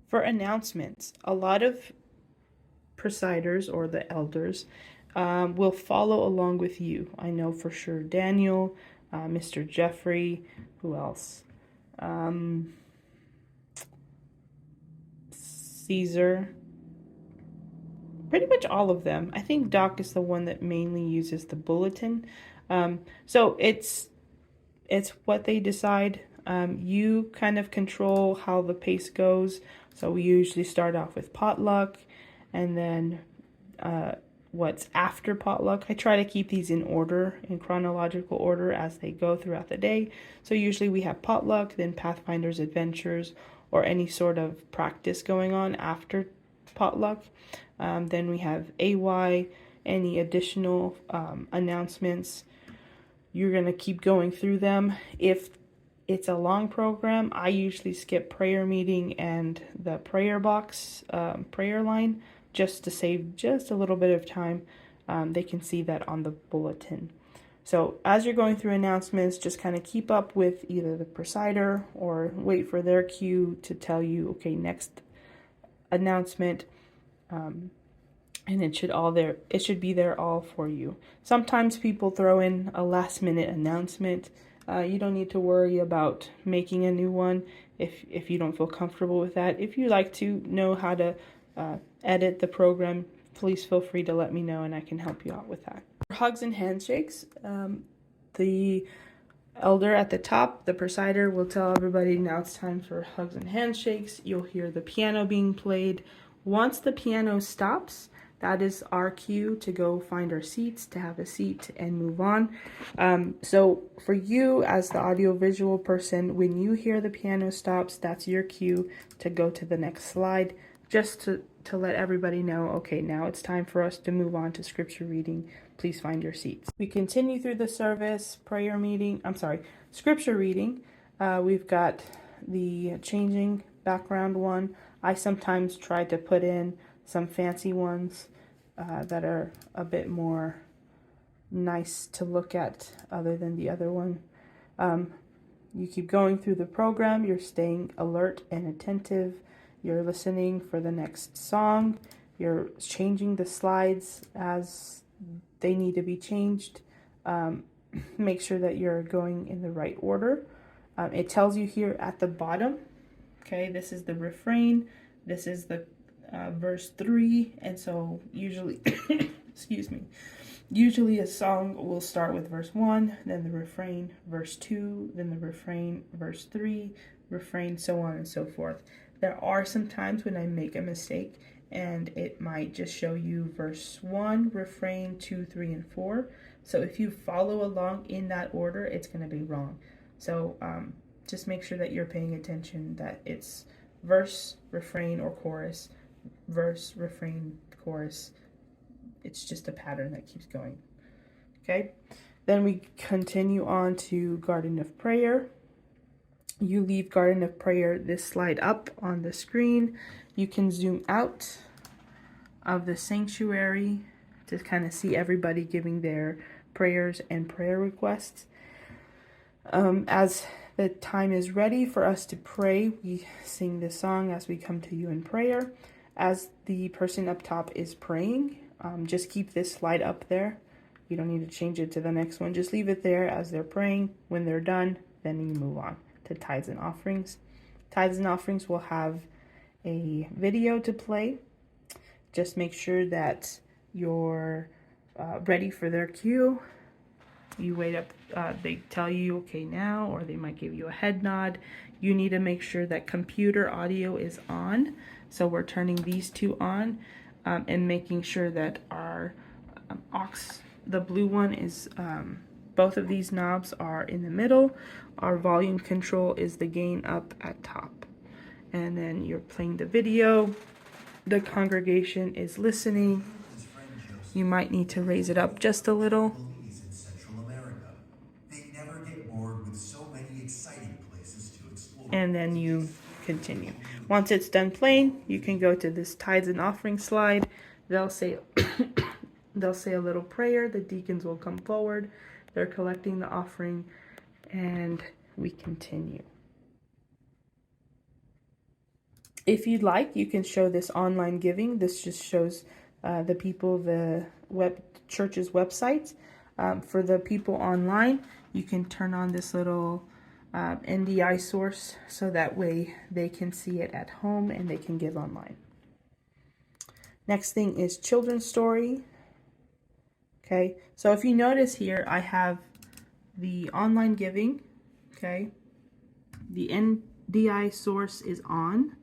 For announcements, a lot of presiders or the elders will follow along with you. I know for sure Daniel, Mr. Jeffrey, who else? Caesar, pretty much all of them. I think Doc is the one that mainly uses the bulletin. So it's what they decide. You kind of control how the pace goes. So we usually start off with potluck, and then what's after potluck. I try to keep these in order, in chronological order as they go throughout the day. So usually we have potluck, then Pathfinder's Adventures, or any sort of practice going on after potluck. Then we have AY, any additional announcements. You're going to keep going through them. If it's a long program, I usually skip prayer meeting and the prayer box, prayer line, just to save just a little bit of time. They can see that on the bulletin. So as you're going through announcements, just kind of keep up with either the presider or wait for their cue to tell you, okay, next announcement. And it should be there all for you. Sometimes people throw in a last minute announcement. You don't need to worry about making a new one if you don't feel comfortable with that. If you like to know how to edit the program, please feel free to let me know and I can help you out with that. For hugs and handshakes, the elder at the top, the presider, will tell everybody now it's time for hugs and handshakes. You'll hear the piano being played. Once the piano stops, that is our cue to go find our seats, to have a seat and move on. So for you as the audiovisual person, when you hear the piano stops, that's your cue to go to the next slide, just to let everybody know, okay, now it's time for us to move on to scripture reading. Please find your seats. We continue through the service, scripture reading. We've got the changing background one. I sometimes try to put in some fancy ones that are a bit more nice to look at other than the other one. You keep going through the program. You're staying alert and attentive. You're listening for the next song. You're changing the slides as they need to be changed. Make sure that you're going in the right order. It tells you here at the bottom, okay, this is the refrain. This is the verse 3, and so usually, excuse me, usually a song will start with verse 1, then the refrain, verse 2, then the refrain, verse 3, refrain, so on and so forth. There are some times when I make a mistake and it might just show you verse 1, refrain, 2, 3, and 4. So if you follow along in that order, it's going to be wrong. So just make sure that you're paying attention, that it's verse, refrain, or chorus, verse, refrain, chorus. It's just a pattern that keeps going. Okay, then we continue on to Garden of Prayer. You leave Garden of Prayer, this slide up on the screen. You can zoom out of the sanctuary to kind of see everybody giving their prayers and prayer requests. As the time is ready for us to pray, we sing this song as we come to you in prayer. As the person up top is praying, just keep this slide up there. You don't need to change it to the next one. Just leave it there as they're praying. When they're done, then you move on to tithes and offerings. Tithes and offerings will have a video to play. Just make sure that you're ready for their cue. You wait up, they tell you, okay, now, or they might give you a head nod. You need to make sure that computer audio is on. So we're turning these two on and making sure that our aux, the blue one is, both of these knobs are in the middle. Our volume control is the gain up at top. And then you're playing the video. The congregation is listening. You might need to raise it up just a little. And then you continue. Once it's done playing, you can go to this tithes and offering slide. They'll say they'll say a little prayer. The deacons will come forward. They're collecting the offering, and we continue. If you'd like, you can show this online giving. This just shows the people the church's website. For the people online, you can turn on this little NDI source so that way they can see it at home and they can give online. Next thing is children's story. Okay, so if you notice here, I have the online giving. Okay, the NDI source is on.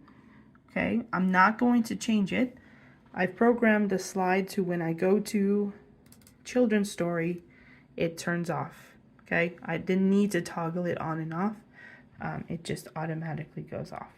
Okay, I'm not going to change it. I've programmed the slide to when I go to children's story, it turns off. Okay, I didn't need to toggle it on and off. It just automatically goes off.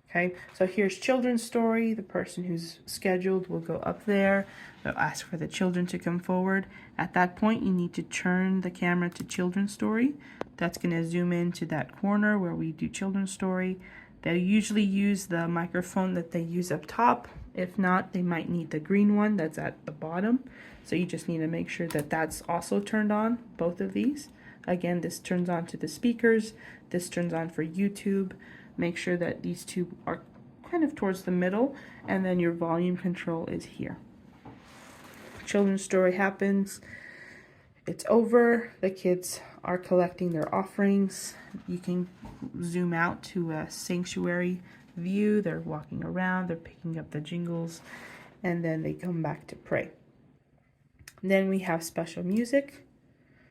Okay, so here's children's story. The person who's scheduled will go up there. They'll ask for the children to come forward. At that point, you need to turn the camera to children's story. That's going to zoom into that corner where we do children's story. They usually use the microphone that they use up top. If not, they might need the green one that's at the bottom. So you just need to make sure that that's also turned on, both of these. Again, this turns on to the speakers. This turns on for YouTube. Make sure that these two are kind of towards the middle, and then your volume control is here. Children's story happens. It's over. The kids are collecting their offerings. You can zoom out to a sanctuary view. They're walking around. They're picking up the jingles, and then they come back to pray. Then we have special music.